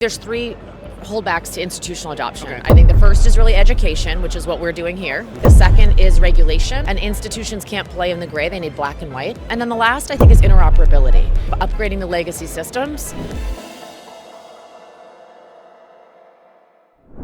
There's three holdbacks to institutional adoption. Okay. I think the first is really education, which is what we're doing here. The second is regulation, and institutions can't play in the gray, they need black and white. And then the last, I think, is interoperability, upgrading the legacy systems.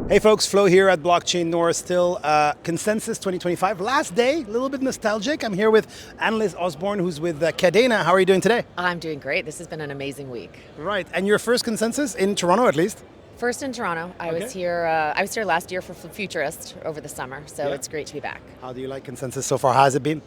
Hey folks, Flo here at Blockchain North, still Consensus 2025. Last day, a little bit nostalgic. I'm here with Annelise Osborne, who's with Kadena. How are you doing today? I'm doing great. This has been an amazing week. Right, and your first Consensus in Toronto at least? First in Toronto. I was here last year for Futurist over the summer, so it's great to be back. How do you like Consensus so far? How has it been?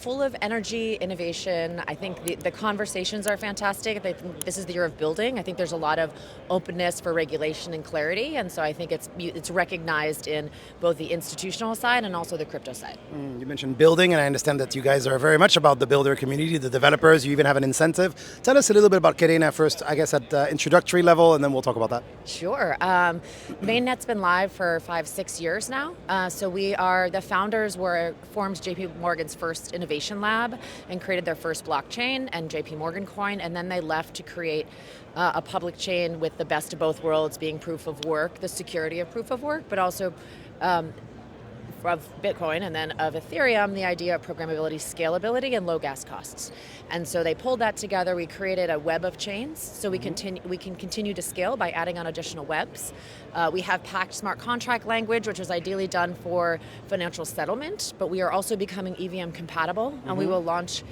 Full of energy, innovation. I think the conversations are fantastic. I think this is the year of building. I think there's a lot of openness for regulation and clarity, and so I think it's recognized in both the institutional side and also the crypto side. You mentioned building, and I understand that you guys are very much about the builder community, the developers. You even have an incentive. Tell us a little bit about Kadena first, I guess at the introductory level, and then we'll talk about that. Sure. Mainnet's been live for 5-6 years now. So the founders formed JP Morgan's first innovation lab and created their first blockchain and JP Morgan coin, and then they left to create a public chain with the best of both worlds, being proof of work, the security of proof of work, but also of Bitcoin and then of Ethereum, the idea of programmability, scalability, and low gas costs. And so they pulled that together. We created a web of chains, so we can continue to scale by adding on additional webs. We have packed smart contract language, which is ideally done for financial settlement, but we are also becoming EVM compatible, and we will launch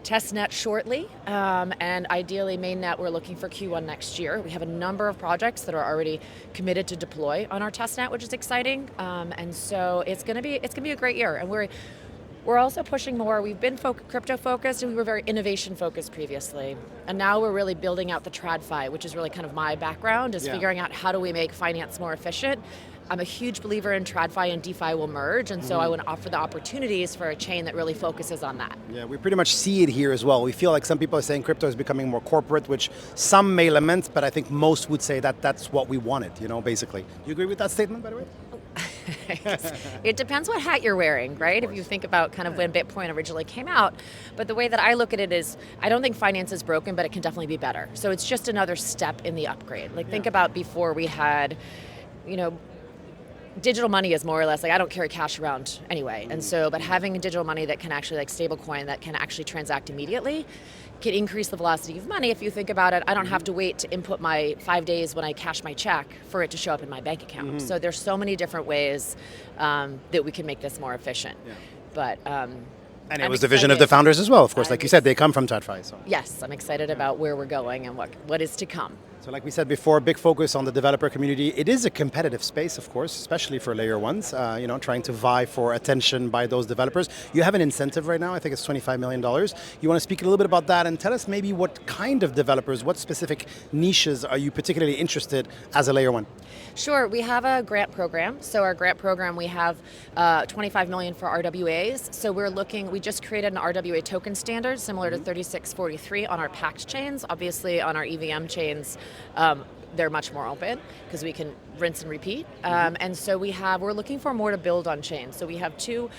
testnet shortly, and ideally mainnet we're looking for Q1 next year. We have a number of projects that are already committed to deploy on our testnet, which is exciting, and so it's going to be a great year. And we're also pushing more. We've been crypto focused, and we were very innovation focused previously, and now we're really building out the TradFi, which is really kind of my background, is figuring out how do we make finance more efficient. I'm a huge believer in TradFi and DeFi will merge, and so I want to offer the opportunities for a chain that really focuses on that. Yeah, we pretty much see it here as well. We feel like some people are saying crypto is becoming more corporate, which some may lament, but I think most would say that that's what we wanted, basically. Do you agree with that statement, by the way? It depends what hat you're wearing, right? If you think about kind of when Bitcoin originally came out. But the way that I look at it is, I don't think finance is broken, but it can definitely be better. So it's just another step in the upgrade. Think about before we had, digital money is more or less like I don't carry cash around anyway, and so but having a digital money that can actually stablecoin that can actually transact immediately can increase the velocity of money. If you think about it, I don't have to wait to input my 5 days when I cash my check for it to show up in my bank account. So there's so many different ways that we can make this more efficient. But and it was the vision of the founders as well, of course. Like you said, they come from TradFi. So. Yes, I'm excited about where we're going and what is to come. So like we said before, big focus on the developer community. It is a competitive space, of course, especially for layer ones, trying to vie for attention by those developers. You have an incentive right now, I think it's $25 million. You want to speak a little bit about that and tell us maybe what kind of developers, what specific niches are you particularly interested as a layer one? Sure, we have a grant program. So our grant program, we have $25 million for RWAs. So we just created an RWA token standard similar to 3643 on our packed chains. Obviously on our EVM chains, they're much more open because we can rinse and repeat. And so we're looking for more to build on chain. So we have two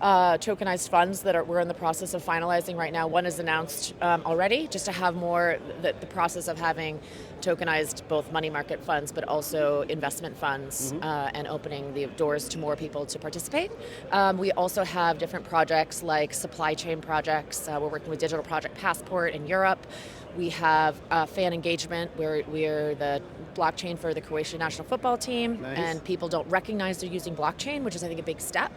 tokenized funds that we're in the process of finalizing right now. One is announced already, just to have more the process of having tokenized both money market funds, but also investment funds, and opening the doors to more people to participate. We also have different projects like supply chain projects. We're working with Digital Project Passport in Europe. We have fan engagement, where we're the blockchain for the Croatian national football team, and people don't recognize they're using blockchain, which is, I think, a big step.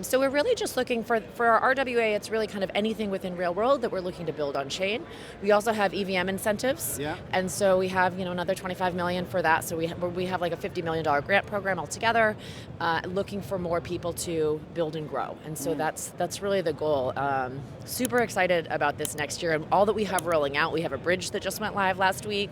So we're really just looking for our RWA, it's really kind of anything within real world that we're looking to build on chain. We also have EVM incentives, and so we have another $25 million for that. So we have like a $50 million grant program altogether, looking for more people to build and grow. And so that's really the goal. Super excited about this next year and all that we have rolling out. We have a bridge that just went live last week.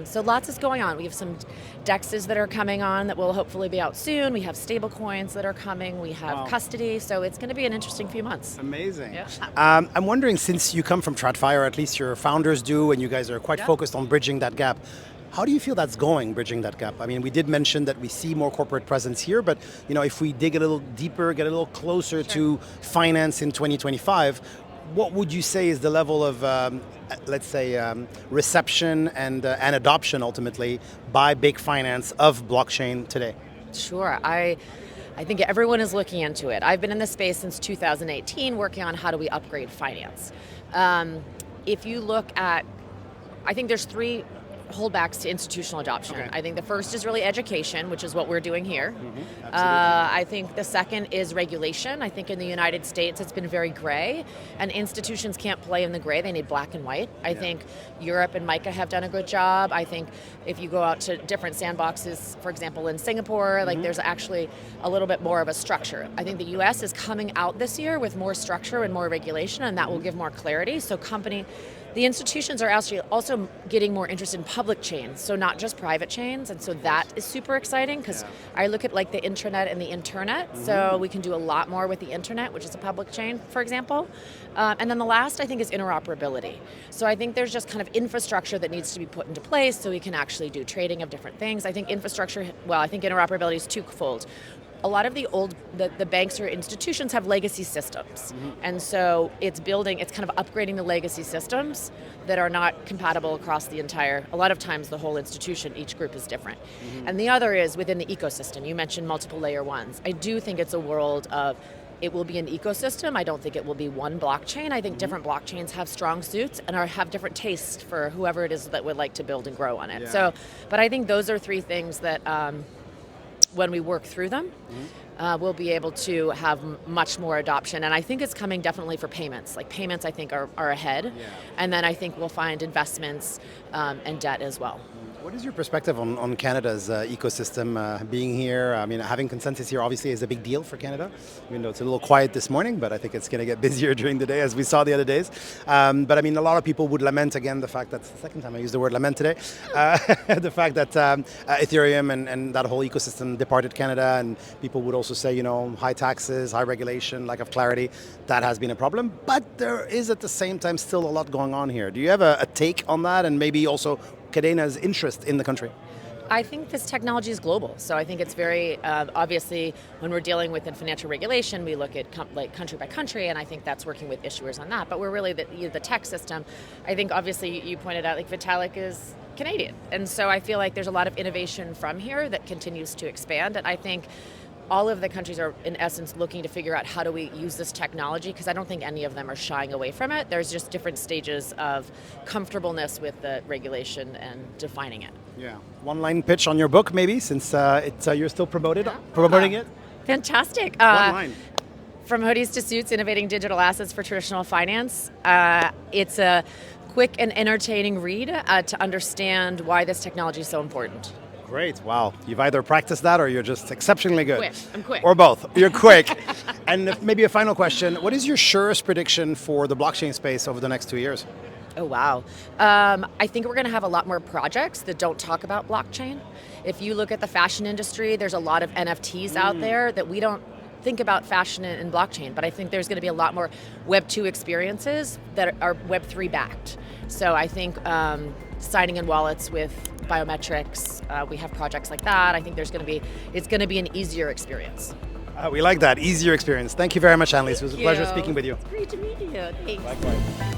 So lots is going on. We have some DEXs that are coming on that will hopefully be out soon. We have stable coins that are coming. We have custody. So it's going to be an interesting few months. Amazing. I'm wondering, since you come from TradFi, or at least your founders do, and you guys are quite focused on bridging that gap, how do you feel that's going, bridging that gap? I mean, we did mention that we see more corporate presence here, but if we dig a little deeper, get a little closer to finance in 2025, what would you say is the level of let's say, reception and adoption ultimately by big finance of blockchain today? Sure. I think everyone is looking into it. I've been in this space since 2018 working on how do we upgrade finance. If you look at, I think there's three holdbacks to institutional adoption. Okay. I think the first is really education, which is what we're doing here. Absolutely. I think the second is regulation. I think in the United States it's been very gray, and institutions can't play in the gray. They need black and white. I think Europe and MiCA have done a good job. I think if you go out to different sandboxes, for example in Singapore, like there's actually a little bit more of a structure. I think the US is coming out this year with more structure and more regulation, and that will give more clarity. So the institutions are actually also getting more interested in public chains, so not just private chains, and so that is super exciting because I look at like the intranet and the internet, so we can do a lot more with the internet, which is a public chain, for example. And then the last, I think, is interoperability. So I think there's just kind of infrastructure that needs to be put into place so we can actually do trading of different things. I think interoperability is twofold. A lot of the banks or institutions have legacy systems. And so it's kind of upgrading the legacy systems that are not compatible across the entire, a lot of times the whole institution, each group is different. And the other is within the ecosystem. You mentioned multiple layer ones. I do think it's a world of, it will be an ecosystem. I don't think it will be one blockchain. I think different blockchains have strong suits and have different tastes for whoever it is that would like to build and grow on it. But I think those are three things that, when we work through them, we'll be able to have much more adoption. And I think it's coming definitely for payments. Like payments, I think, are ahead. And then I think we'll find investments and debt as well. What is your perspective on Canada's ecosystem being here? I mean, having consensus here obviously is a big deal for Canada, even though it's a little quiet this morning, but I think it's going to get busier during the day as we saw the other days. But I mean, a lot of people would lament, again, the fact that's the second time I used the word lament today, the fact that Ethereum and that whole ecosystem departed Canada, and people would also say, high taxes, high regulation, lack of clarity, that has been a problem. But there is at the same time still a lot going on here. Do you have a take on that, and maybe also Kadena's interest in the country? I think this technology is global, so I think it's very obviously when we're dealing with financial regulation, we look at country by country, and I think that's working with issuers on that. But we're really the tech system. I think obviously you pointed out like Vitalik is Canadian, and so I feel like there's a lot of innovation from here that continues to expand, and I think all of the countries are, in essence, looking to figure out how do we use this technology, because I don't think any of them are shying away from it. There's just different stages of comfortableness with the regulation and defining it. Yeah. One-line pitch on your book, maybe, since you're still promoting it? Fantastic. One line. From hoodies to suits, innovating digital assets for traditional finance. It's a quick and entertaining read to understand why this technology is so important. Great. Wow. You've either practiced that or you're just exceptionally good. Quick. I'm quick. Or both. You're quick. And maybe a final question. What is your surest prediction for the blockchain space over the next 2 years? Oh, wow. I think we're going to have a lot more projects that don't talk about blockchain. If you look at the fashion industry, there's a lot of NFTs out there that we don't think about fashion and blockchain, but I think there's going to be a lot more Web 2 experiences that are Web 3 backed. So I think signing in wallets with biometrics, we have projects like that. I think it's going to be an easier experience. We like that, easier experience. Thank you very much, Annelise. It was a pleasure speaking with you. It's great to meet you. Thanks. Likewise.